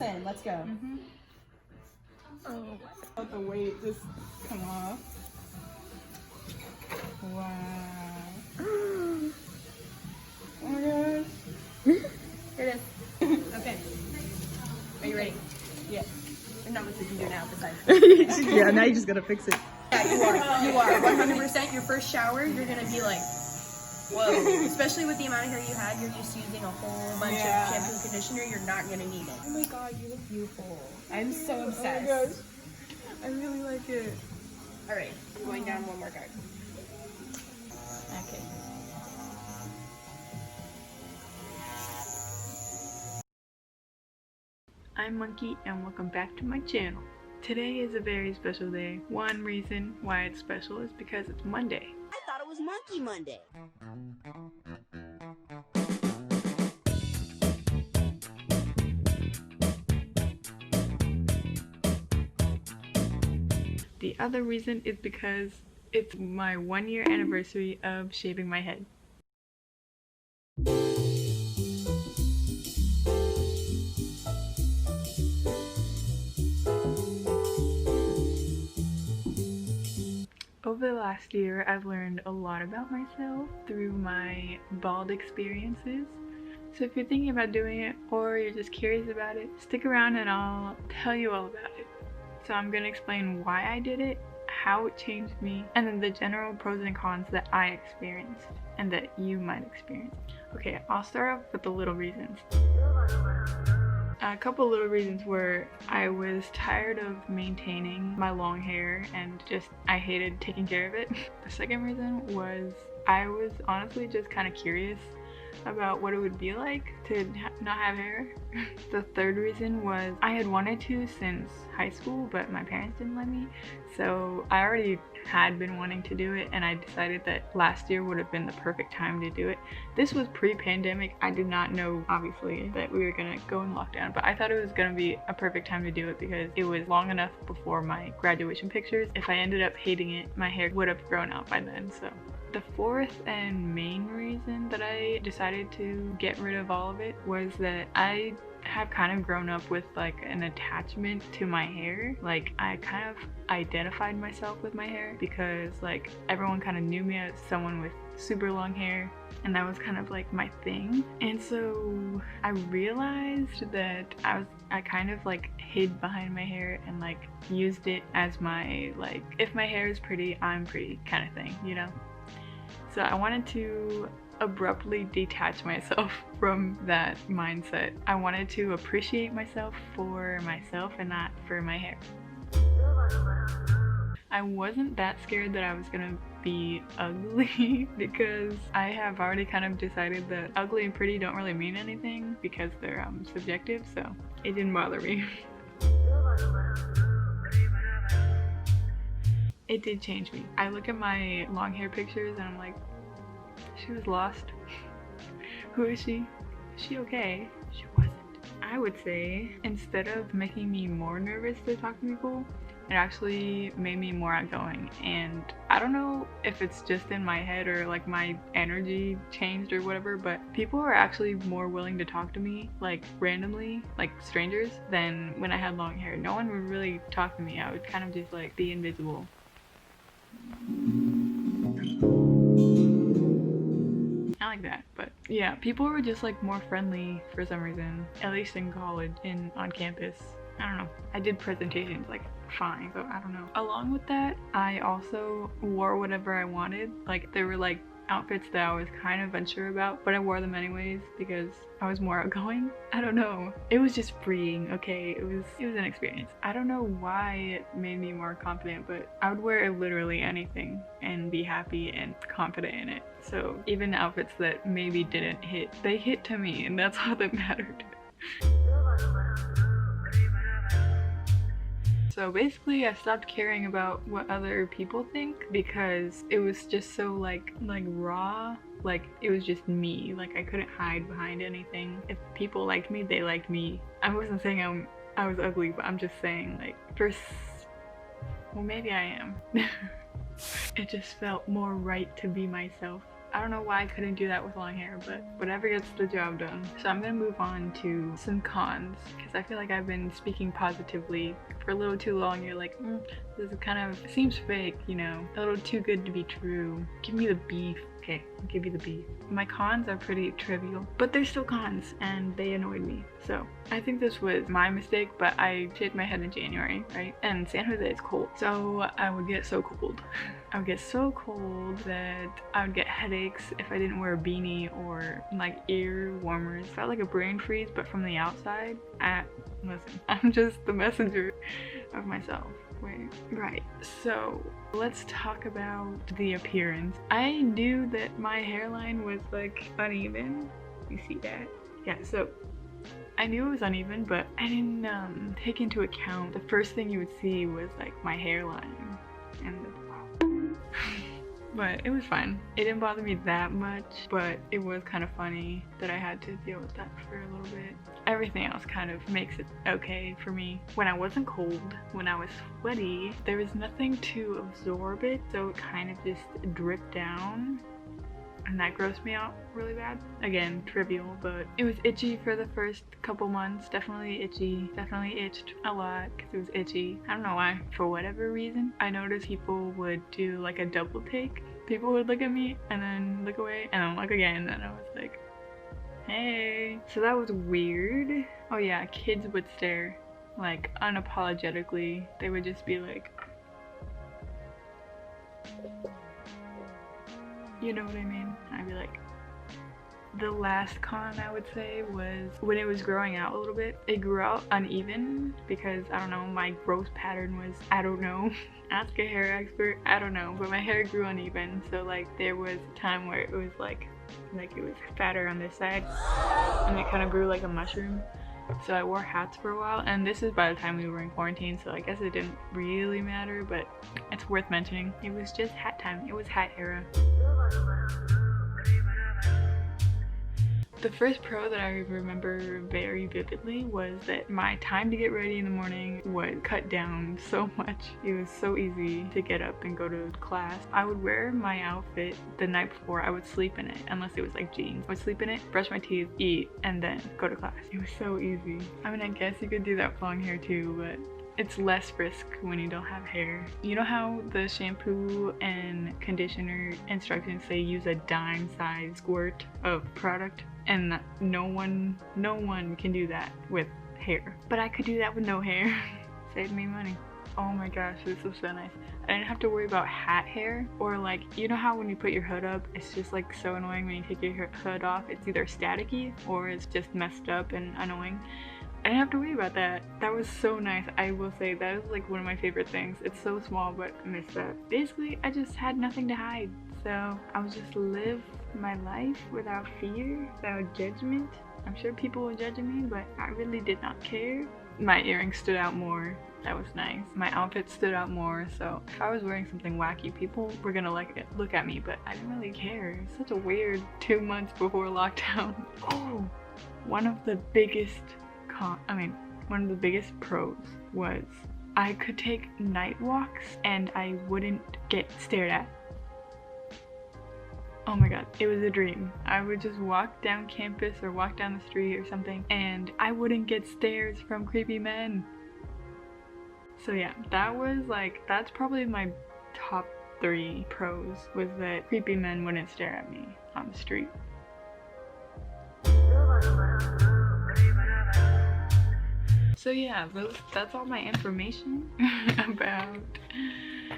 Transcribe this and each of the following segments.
Let's go. Oh, let the weight just come off. Wow. Oh my gosh. Here it is. Okay. Are you ready? Yeah. There's not much we can do now besides. Yeah, now you just gotta fix it. Yeah, you are. You are. 100%. Your first shower, you're gonna be like, whoa. Especially with the amount of hair you had, you're just using a whole bunch of shampoo and conditioner. You're not gonna need it. Oh my god, you look beautiful. I'm so obsessed. Oh my gosh. I really like it. All right, I'm going down one more card. Okay. I'm Monkey and welcome back to my channel. Today is a very special day. One reason why it's special is because it's Monday. I thought it was Monkey Monday. The other reason is because it's my 1-year anniversary of shaving my head. Over the last year, I've learned a lot about myself through my bald experiences. So if you're thinking about doing it or you're just curious about it, stick around and I'll tell you all about it. So I'm going to explain why I did it, how it changed me, and then the general pros and cons that I experienced and that you might experience. Okay, I'll start off with the little reasons. A couple little reasons were I was tired of maintaining my long hair and just I hated taking care of it. The second reason was I was honestly just kind of curious about what it would be like to not have hair. The third reason was I had wanted to since high school, but my parents didn't let me. So I already had been wanting to do it and I decided that last year would have been the perfect time to do it. This was pre-pandemic. I did not know, obviously, that we were gonna go in lockdown, but I thought it was gonna be a perfect time to do it because it was long enough before my graduation pictures. If I ended up hating it, my hair would have grown out by then, so. The fourth and main reason that I decided to get rid of all of it was that I have kind of grown up with like an attachment to my hair. Like I kind of identified myself with my hair because like everyone kind of knew me as someone with super long hair and that was kind of like my thing. And so I realized that I kind of like hid behind my hair and like used it as my like if my hair is pretty, I'm pretty kind of thing, you know? So I wanted to abruptly detach myself from that mindset. I wanted to appreciate myself for myself and not for my hair. I wasn't that scared that I was gonna be ugly because I have already kind of decided that ugly and pretty don't really mean anything because they're subjective, so it didn't bother me. It did change me. I look at my long hair pictures and I'm like, she was lost. Who is she? Is she okay? She wasn't. I would say instead of making me more nervous to talk to people, it actually made me more outgoing. And I don't know if it's just in my head or like my energy changed or whatever, but people were actually more willing to talk to me like randomly, like strangers, than when I had long hair. No one would really talk to me. I would kind of just like be invisible. I like that, but yeah, people were just like more friendly for some reason, at least in college and on campus. I don't know. I did presentations like fine, so I don't know. Along with that, I also wore whatever I wanted. Like there were like outfits that I was kind of unsure about, but I wore them anyways because I was more outgoing. I don't know. It was just freeing, okay? It was an experience. I don't know why it made me more confident, but I would wear literally anything and be happy and confident in it. So even outfits that maybe didn't hit, they hit to me, and that's all that mattered. So basically I stopped caring about what other people think because it was just so like raw, like it was just me. Like I couldn't hide behind anything. If people liked me, they liked me. I wasn't saying I was ugly, but I'm just saying like well maybe I am. It just felt more right to be myself. I don't know why I couldn't do that with long hair, but whatever gets the job done. So I'm gonna move on to some cons, because I feel like I've been speaking positively for a little too long. You're like, this is kind of, seems fake, you know, a little too good to be true. Give me the beef. Okay, I'll give you the beef. My cons are pretty trivial, but they're still cons, and they annoyed me. So I think this was my mistake, but I shaved my head in January, right? And San Jose is cold, so I would get so cold. I would get so cold that I would get headaches if I didn't wear a beanie or like ear warmers. Felt like a brain freeze, but from the outside. Listen, I'm just the messenger of myself. Wait, right, so let's talk about the appearance. I knew that my hairline was like uneven. You see that? Yeah, so I knew it was uneven, but I didn't take into account the first thing you would see was like my hairline and the but it was fine. It didn't bother me that much, but it was kind of funny that I had to deal with that for a little bit. Everything else kind of makes it okay for me. When I wasn't cold, when I was sweaty, there was nothing to absorb it, so it kind of just dripped down. And that grossed me out really bad. Again, trivial, but it was itchy for the first couple months. Definitely itchy. Definitely itched a lot because it was itchy. I don't know why. For whatever reason, I noticed people would do like a double take. People would look at me and then look away and then look again, and I was like, hey. So that was weird. Oh yeah, kids would stare like unapologetically. They would just be like, you know what I mean? I'd be like, the last con I would say was when it was growing out a little bit. It grew out uneven because, I don't know, my growth pattern was, I don't know, ask a hair expert, I don't know, but my hair grew uneven. So like there was a time where it was like it was fatter on this side and it kind of grew like a mushroom. So I wore hats for a while, and this is by the time we were in quarantine, so I guess it didn't really matter, but it's worth mentioning. It was just hat time. It was hat era. The first pro that I remember very vividly was that my time to get ready in the morning was cut down so much. It was so easy to get up and go to class. I would wear my outfit the night before. I would sleep in it, unless it was like jeans. I would sleep in it, brush my teeth, eat, and then go to class. It was so easy. I mean, I guess you could do that with long hair too, but it's less risk when you don't have hair. You know how the shampoo and conditioner instructions say use a dime size squirt of product? And no one can do that with hair. But I could do that with no hair. Saved me money. Oh my gosh, this was so nice. I didn't have to worry about hat hair, or like, you know how when you put your hood up, it's just like so annoying when you take your hood off. It's either staticky or it's just messed up and annoying. I didn't have to worry about that. That was so nice. I will say that is like one of my favorite things. It's so small, but I miss that. Basically, I just had nothing to hide. So I would just live my life without fear, without judgment. I'm sure people were judging me, but I really did not care. My earrings stood out more. That was nice. My outfit stood out more, so if I was wearing something wacky, people were gonna like look at me, but I didn't really care. It was such a weird 2 months before lockdown. Oh, one of the biggest pros was I could take night walks and I wouldn't get stared at. Oh my god, it was a dream. I would just walk down campus or walk down the street or something and I wouldn't get stares from creepy men. So yeah, that's probably my top 3 pros, was that creepy men wouldn't stare at me on the street. So yeah, that's all my information about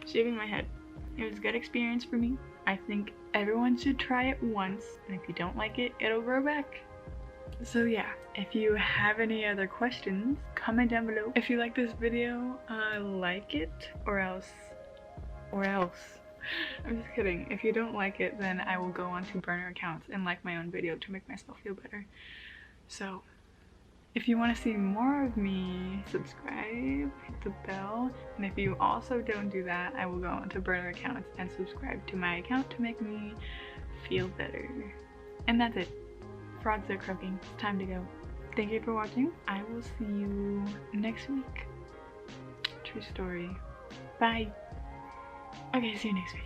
shaving my head. It was a good experience for me. I think everyone should try it once, and if you don't like it, it'll grow back. So yeah, if you have any other questions, comment down below. If you like this video, like it, or else. I'm just kidding. If you don't like it, then I will go on to burner accounts and like my own video to make myself feel better. So if you want to see more of me, subscribe, hit the bell, and if you also don't do that, I will go onto burner accounts and subscribe to my account to make me feel better. And that's it. Frogs are croaking. It's time to go. Thank you for watching. I will see you next week. True story. Bye. Okay, see you next week.